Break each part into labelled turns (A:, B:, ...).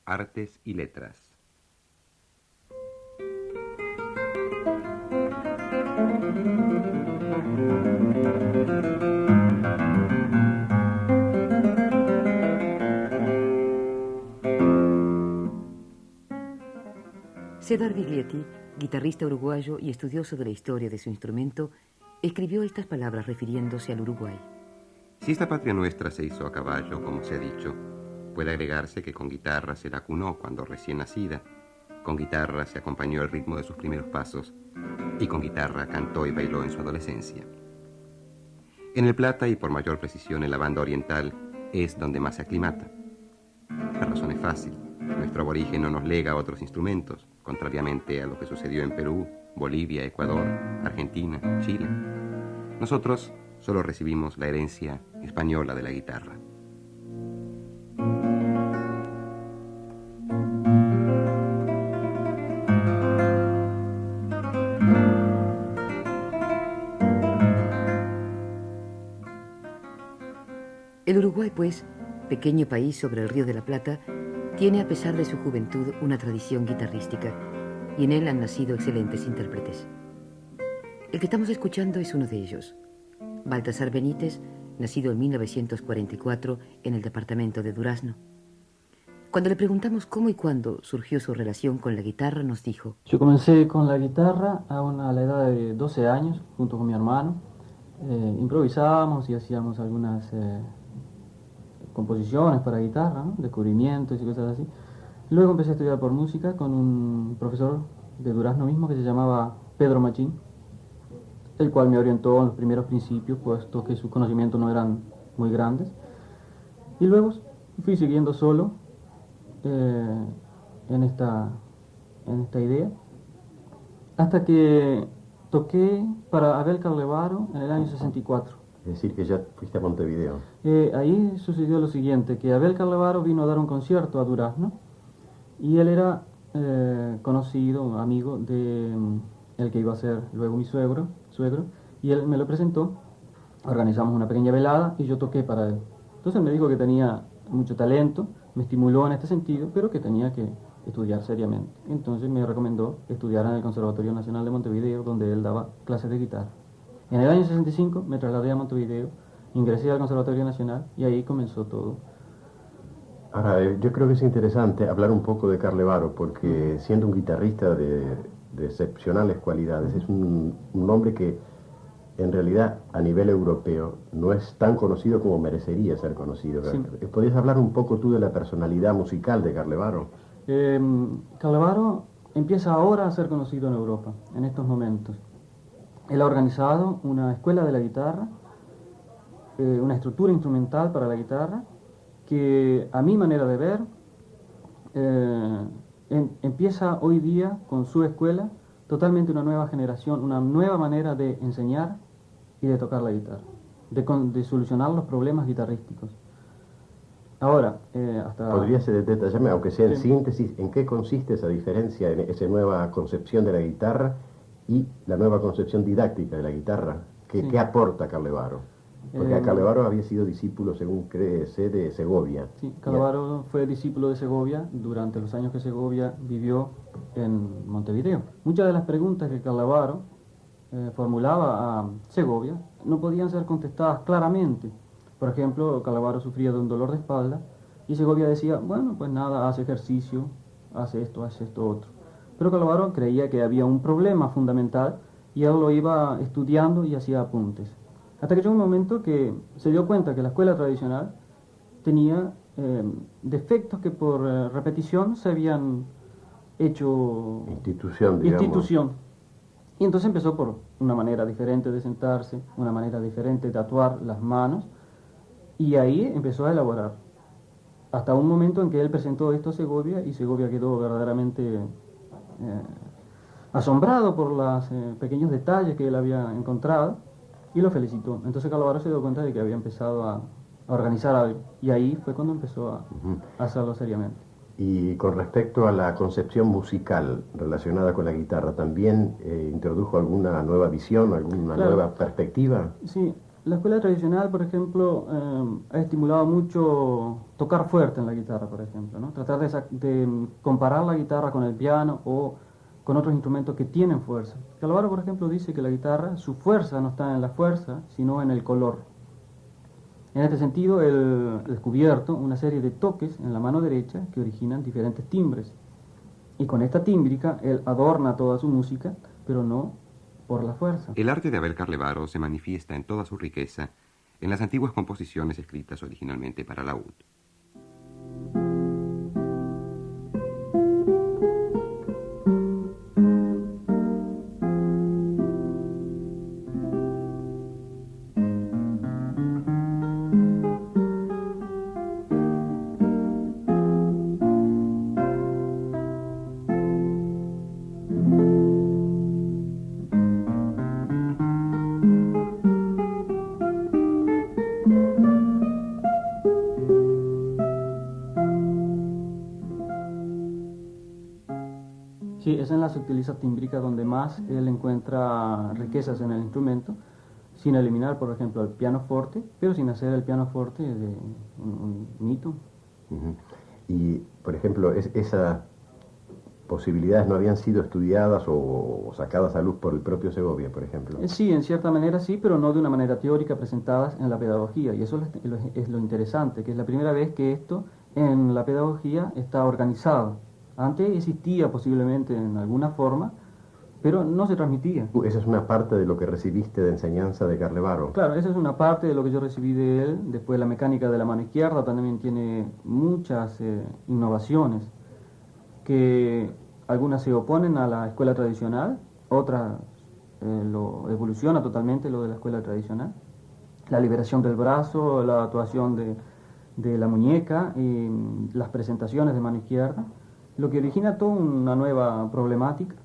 A: Artes y Letras.
B: César Biglietti, guitarrista uruguayo y estudioso de la historia de su instrumento, escribió estas palabras refiriéndose al Uruguay.
A: Si esta patria nuestra se hizo a caballo, como se ha dicho, puede agregarse que con guitarra se la cunó cuando recién nacida, con guitarra se acompañó el ritmo de sus primeros pasos y con guitarra cantó y bailó en su adolescencia. En el Plata y por mayor precisión en la banda oriental es donde más se aclimata. La razón es fácil. Nuestro aborigen no nos lega otros instrumentos, contrariamente a lo que sucedió en Perú, Bolivia, Ecuador, Argentina, Chile. Nosotros solo recibimos la herencia española de la guitarra.
B: El Uruguay, pues, pequeño país sobre el Río de la Plata, tiene a pesar de su juventud una tradición guitarrística y en él han nacido excelentes intérpretes. El que estamos escuchando es uno de ellos, Baltasar Benítez, nacido en 1944 en el departamento de Durazno. Cuando le preguntamos cómo y cuándo surgió su relación con la guitarra, nos dijo:
C: Yo comencé con la guitarra a la edad de 12 años, junto con mi hermano. Improvisábamos y hacíamos algunas composiciones para guitarra, ¿no? Descubrimientos y cosas así. Luego empecé a estudiar por música con un profesor de Durazno mismo que se llamaba Pedro Machín, el cual me orientó en los primeros principios, puesto que sus conocimientos no eran muy grandes. Y luego fui siguiendo solo en esta idea, hasta que toqué para Abel Carlevaro en el año 64.
D: Es decir, que ya fuiste a Montevideo.
C: Ahí sucedió lo siguiente, que Abel Carlevaro vino a dar un concierto a Durazno, y él era conocido, amigo de el que iba a ser luego mi suegro, y él me lo presentó, organizamos una pequeña velada y yo toqué para él. Entonces me dijo que tenía mucho talento, me estimuló en este sentido, pero que tenía que estudiar seriamente. Entonces me recomendó estudiar en el Conservatorio Nacional de Montevideo, donde él daba clases de guitarra. En el año 65 me trasladé a Montevideo, ingresé al Conservatorio Nacional y ahí comenzó todo.
D: Ahora, yo creo que es interesante hablar un poco de Carlevaro, porque siendo un guitarrista de excepcionales cualidades, es un hombre que en realidad a nivel europeo no es tan conocido como merecería ser conocido.
C: Sí.
D: ¿Podrías hablar un poco tú de la personalidad musical de Carlevaro?
C: Carlevaro empieza ahora a ser conocido en Europa, en estos momentos. Él ha organizado una escuela de la guitarra, una estructura instrumental para la guitarra, que a mi manera de ver empieza hoy día con su escuela totalmente una nueva generación, una nueva manera de enseñar y de tocar la guitarra, de solucionar los problemas guitarrísticos. Ahora,
D: ¿Podrías detallarme, aunque sea en síntesis, en qué consiste esa diferencia, en esa nueva concepción de la guitarra y la nueva concepción didáctica de la guitarra? ¿Qué aporta Carlevaro? Porque Carlevaro había sido discípulo, según créese, de Segovia.
C: Sí, Carlevaro fue discípulo de Segovia durante los años que Segovia vivió en Montevideo. Muchas de las preguntas que Carlevaro formulaba a Segovia no podían ser contestadas claramente. Por ejemplo, Carlevaro sufría de un dolor de espalda y Segovia decía, bueno, pues nada, hace ejercicio, hace esto otro. Pero Carlevaro creía que había un problema fundamental y él lo iba estudiando y hacía apuntes. Hasta que llegó un momento que se dio cuenta que la escuela tradicional tenía defectos que por repetición se habían hecho institución. Y entonces empezó por una manera diferente de sentarse, una manera diferente de actuar las manos, y ahí empezó a elaborar. Hasta un momento en que él presentó esto a Segovia, y Segovia quedó verdaderamente asombrado por los pequeños detalles que él había encontrado, y lo felicitó. Entonces Carlevaro se dio cuenta de que había empezado a organizar algo, y ahí fue cuando empezó a hacerlo seriamente.
D: Y con respecto a la concepción musical relacionada con la guitarra, ¿también introdujo alguna nueva visión, alguna nueva perspectiva?
C: Sí, La escuela tradicional, por ejemplo, ha estimulado mucho tocar fuerte en la guitarra, por ejemplo, ¿no? Tratar de comparar la guitarra con el piano o con otros instrumentos que tienen fuerza. Calvaro, por ejemplo, dice que la guitarra, su fuerza no está en la fuerza, sino en el color. En este sentido, él ha descubierto una serie de toques en la mano derecha que originan diferentes timbres. Y con esta tímbrica, él adorna toda su música, pero no por la fuerza.
A: El arte de Abel Carlevaro se manifiesta en toda su riqueza en las antiguas composiciones escritas originalmente para laúd.
C: Sí, es en la subtileza tímbrica donde más él encuentra riquezas en el instrumento, sin eliminar, por ejemplo, el pianoforte, pero sin hacer el pianoforte de un mito.
D: Ujú. Y, por ejemplo, esas posibilidades no habían sido estudiadas o sacadas a luz por el propio Segovia, por ejemplo.
C: Sí, en cierta manera sí, pero no de una manera teórica presentadas en la pedagogía. Y eso es lo interesante, que es la primera vez que esto en la pedagogía está organizado. Antes existía posiblemente en alguna forma, pero no se transmitía.
D: Esa es una parte de lo que recibiste de enseñanza de Carlevaro.
C: Claro, esa es una parte de lo que yo recibí de él. Después la mecánica de la mano izquierda también tiene muchas innovaciones, que algunas se oponen a la escuela tradicional, otras lo evoluciona totalmente lo de la escuela tradicional. La liberación del brazo, la actuación de la muñeca, y las presentaciones de mano izquierda, lo que origina toda una nueva problemática.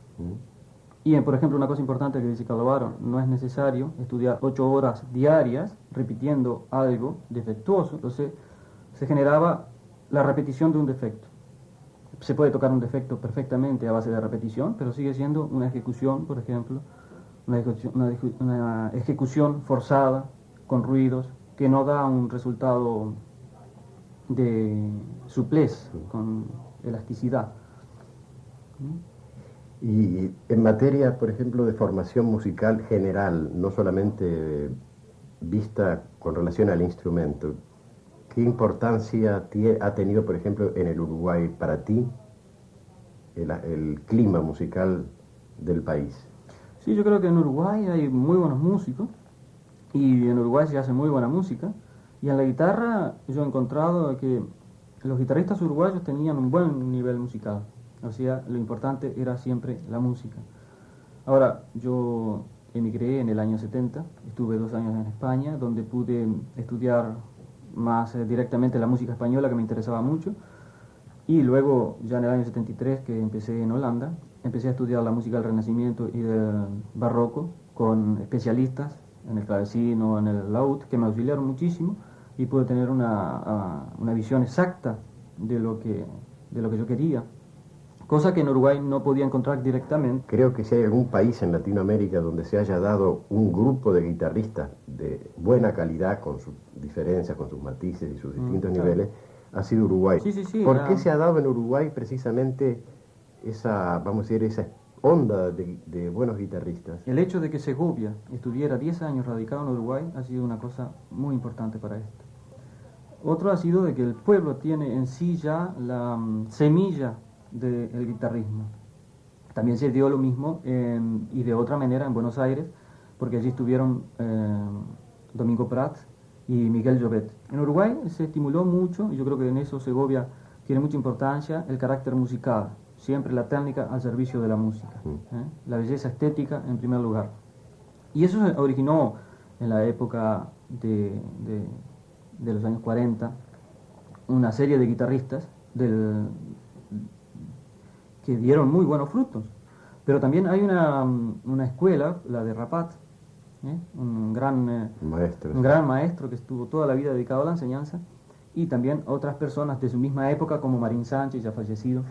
C: Y, por ejemplo, una cosa importante que dice Carlevaro, no es necesario estudiar 8 horas diarias repitiendo algo defectuoso. Entonces se generaba la repetición de un defecto. Se puede tocar un defecto perfectamente a base de repetición, pero sigue siendo una ejecución, por ejemplo, una ejecución forzada, con ruidos, que no da un resultado de suplez, con elasticidad.
D: Y en materia, por ejemplo, de formación musical general, no solamente vista con relación al instrumento, ¿qué importancia ha tenido, por ejemplo, en el Uruguay para ti el clima musical del país?
C: Sí, yo creo que en Uruguay hay muy buenos músicos y en Uruguay se hace muy buena música. Y en la guitarra yo he encontrado que los guitarristas uruguayos tenían un buen nivel musical. O sea, lo importante era siempre la música. Ahora, yo emigré en el año 70, estuve 2 años en España, donde pude estudiar más directamente la música española, que me interesaba mucho. Y luego, ya en el año 73, que empecé en Holanda, empecé a estudiar la música del Renacimiento y del Barroco con especialistas en el clavecino, en el laúd, que me auxiliaron muchísimo y pude tener una visión exacta de lo que yo quería, cosa que en Uruguay no podía encontrar directamente.
D: Creo que si hay algún país en Latinoamérica donde se haya dado un grupo de guitarristas de buena calidad, con sus diferencias, con sus matices y sus distintos niveles, ha sido Uruguay.
C: Sí,
D: ¿Por qué se ha dado en Uruguay precisamente esa, vamos a decir, esa onda de buenos guitarristas?
C: El hecho de que Segovia estuviera 10 años radicado en Uruguay ha sido una cosa muy importante para esto. Otro ha sido de que el pueblo tiene en sí ya la semilla del guitarrismo. También se dio lo mismo y de otra manera en Buenos Aires, porque allí estuvieron Domingo Prat y Miguel Llobet. En Uruguay se estimuló mucho, y yo creo que en eso Segovia tiene mucha importancia, el carácter musical, siempre la técnica al servicio de la música, la belleza estética en primer lugar. Y eso se originó en la época de los años 40, una serie de guitarristas que dieron muy buenos frutos. Pero también hay una escuela, la de Rapat, un gran maestro que estuvo toda la vida dedicado a la enseñanza, y también otras personas de su misma época, como Marín Sánchez, ya fallecido.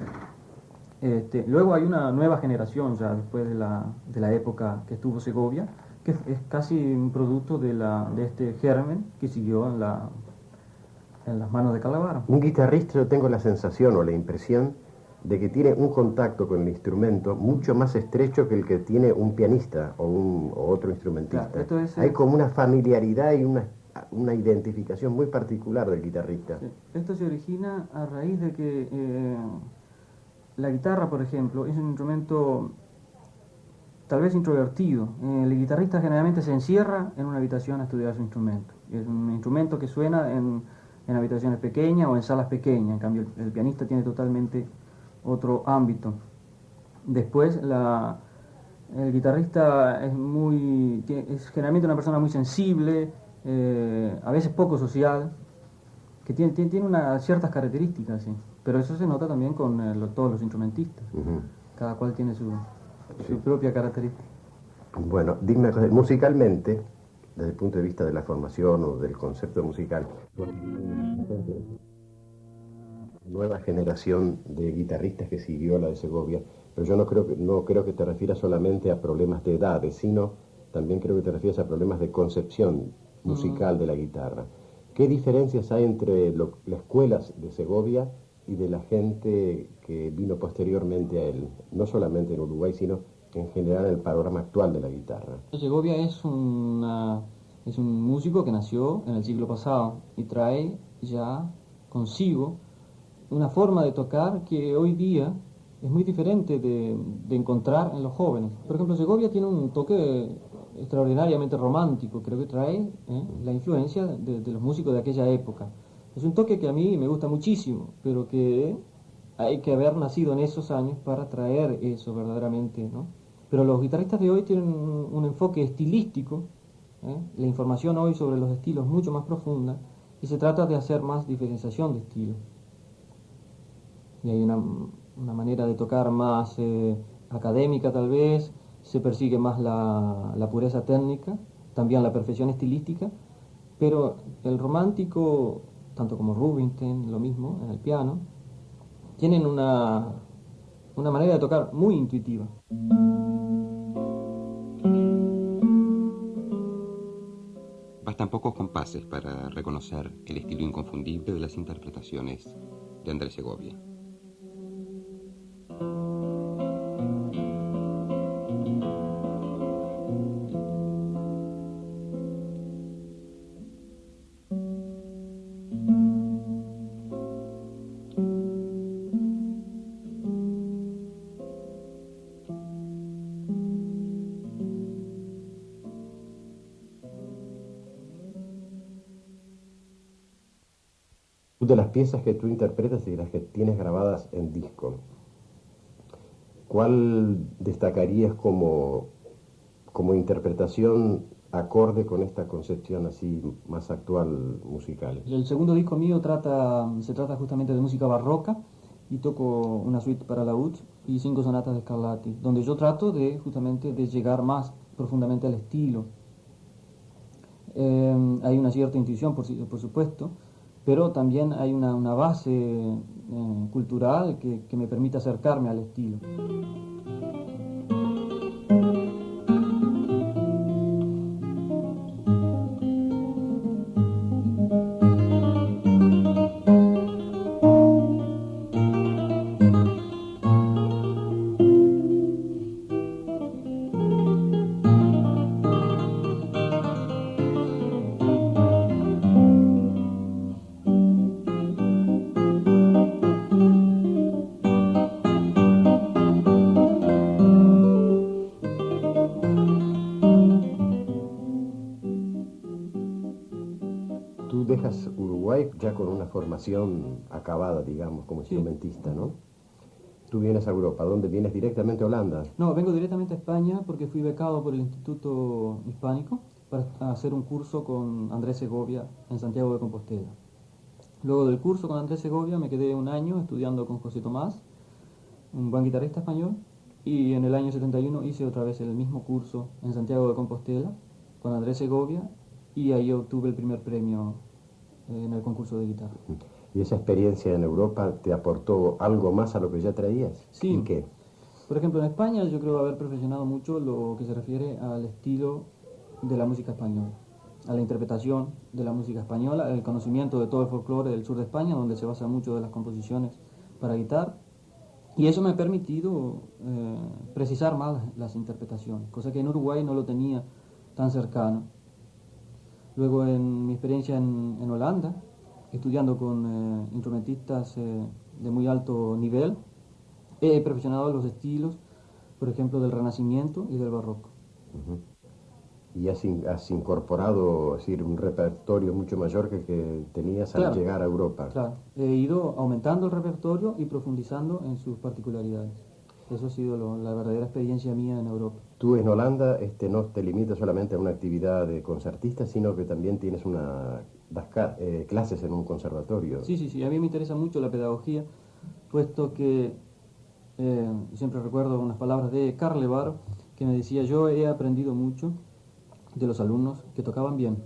C: Luego hay una nueva generación, ya después de la época que estuvo Segovia, que es casi un producto de este germen que siguió en las manos de Carlevaro.
D: Un guitarrista, yo tengo la sensación o la impresión de que tiene un contacto con el instrumento mucho más estrecho que el que tiene un pianista o otro instrumentista.
C: Claro,
D: hay como una familiaridad y una identificación muy particular del guitarrista.
C: Sí. Esto se origina a raíz de que la guitarra, por ejemplo, es un instrumento tal vez introvertido. El guitarrista generalmente se encierra en una habitación a estudiar su instrumento. Es un instrumento que suena en habitaciones pequeñas o en salas pequeñas. En cambio, el pianista tiene totalmente otro ámbito. Después, el guitarrista es generalmente una persona muy sensible, a veces poco social, que tiene ciertas características, sí. Pero eso se nota también con todos los instrumentistas. Cada cual tiene su propia característica.
D: Bueno, musicalmente, desde el punto de vista de la formación o del concepto musical, nueva generación de guitarristas que siguió a la de Segovia, pero yo no creo que te refieras solamente a problemas de edades, sino también creo que te refieres a problemas de concepción musical de la guitarra. ¿Qué diferencias hay entre las escuelas de Segovia y de la gente que vino posteriormente a él, no solamente en Uruguay, sino en general en el panorama actual de la guitarra?
C: Segovia es un músico que nació en el siglo pasado y trae ya consigo una forma de tocar que hoy día es muy diferente de encontrar en los jóvenes. Por ejemplo, Segovia tiene un toque extraordinariamente romántico, creo que trae la influencia de los músicos de aquella época. Es un toque que a mí me gusta muchísimo, pero que hay que haber nacido en esos años para traer eso verdaderamente, ¿no? Pero los guitarristas de hoy tienen un enfoque estilístico, la información hoy sobre los estilos es mucho más profunda y se trata de hacer más diferenciación de estilos. Y hay una manera de tocar más académica tal vez, se persigue más la pureza técnica, también la perfección estilística, pero el romántico, tanto como Rubinstein, lo mismo, en el piano, tienen una manera de tocar muy intuitiva.
A: Bastan pocos compases para reconocer el estilo inconfundible de las interpretaciones de Andrés Segovia.
D: De las piezas que tú interpretas y las que tienes grabadas en disco, ¿cuál destacarías como interpretación acorde con esta concepción así más actual musical?
C: El segundo disco mío se trata justamente de música barroca y toco una suite para laúd y 5 sonatas de Scarlatti, donde yo trato justamente de llegar más profundamente al estilo. Hay una cierta intuición, por supuesto, pero también hay una base cultural que me permite acercarme al estilo.
D: Tú dejas Uruguay ya con una formación acabada, digamos, como
C: Sí.
D: instrumentista, ¿no? Tú vienes a Europa, ¿dónde vienes? ¿Directamente a Holanda?
C: No, vengo directamente a España porque fui becado por el Instituto Hispánico para hacer un curso con Andrés Segovia en Santiago de Compostela. Luego del curso con Andrés Segovia me quedé un año estudiando con José Tomás, un buen guitarrista español, y en el año 71 hice otra vez el mismo curso en Santiago de Compostela con Andrés Segovia y ahí obtuve el primer premio en el concurso de guitarra.
D: ¿Y esa experiencia en Europa te aportó algo más a lo que ya traías?
C: Sí.
D: ¿Y qué?
C: Por ejemplo, en España yo creo haber perfeccionado mucho lo que se refiere al estilo de la música española, a la interpretación de la música española, el conocimiento de todo el folclore del sur de España, donde se basa mucho de las composiciones para guitarra, y eso me ha permitido precisar más las interpretaciones, cosa que en Uruguay no lo tenía tan cercano. Luego en mi experiencia en Holanda, estudiando con instrumentistas de muy alto nivel, he perfeccionado los estilos, por ejemplo, del Renacimiento y del Barroco.
D: Ujú. Y has incorporado, es decir, un repertorio mucho mayor que el que tenías al
C: Claro,
D: llegar a Europa.
C: claro. He ido aumentando el repertorio y profundizando en sus particularidades. Eso ha sido la verdadera experiencia mía en Europa.
D: Tú en Holanda no te limitas solamente a una actividad de concertista, sino que también tienes clases en un conservatorio.
C: Sí, sí, sí. A mí me interesa mucho la pedagogía, puesto que siempre recuerdo unas palabras de Karl Levaro, que me decía: yo he aprendido mucho de los alumnos que tocaban bien,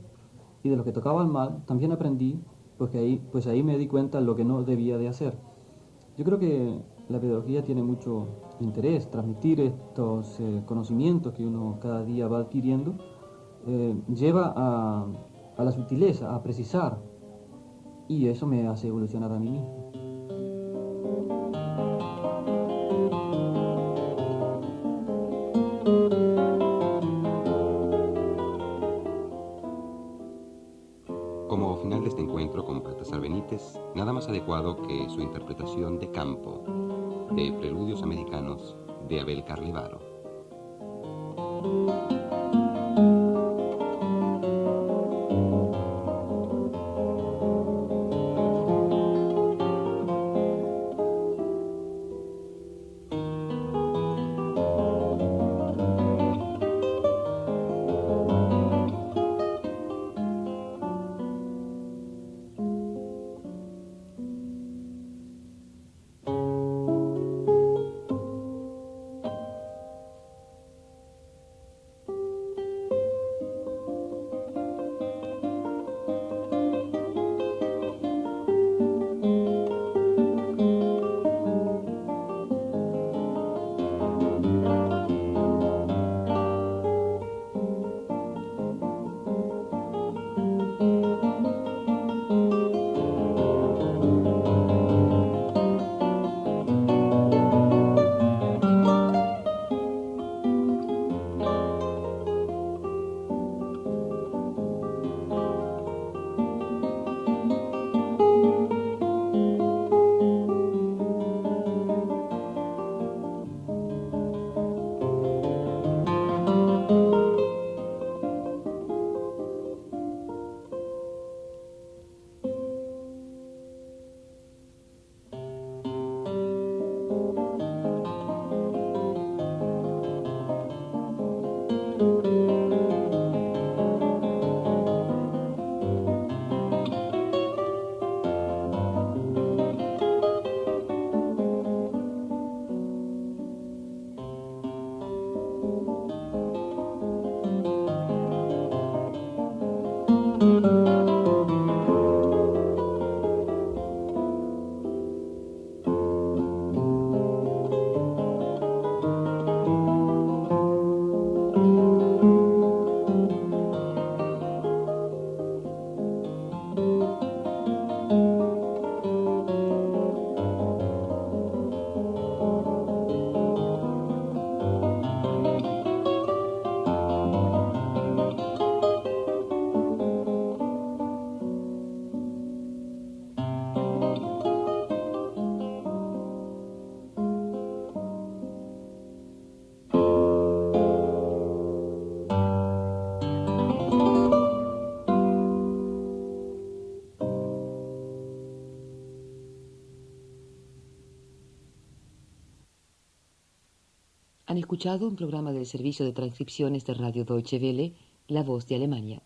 C: y de los que tocaban mal también aprendí, pues ahí me di cuenta lo que no debía de hacer. Yo creo que la pedagogía tiene mucho interés, transmitir estos conocimientos que uno cada día va adquiriendo, lleva a la sutileza, a precisar, y eso me hace evolucionar a mí mismo.
A: Como final de este encuentro con Baltasar Benítez, nada más adecuado que su interpretación de campo, de Preludios Americanos, de Abel Carlevaro.
B: Han escuchado un programa del Servicio de Transcripciones de Radio Deutsche Welle, La Voz de Alemania.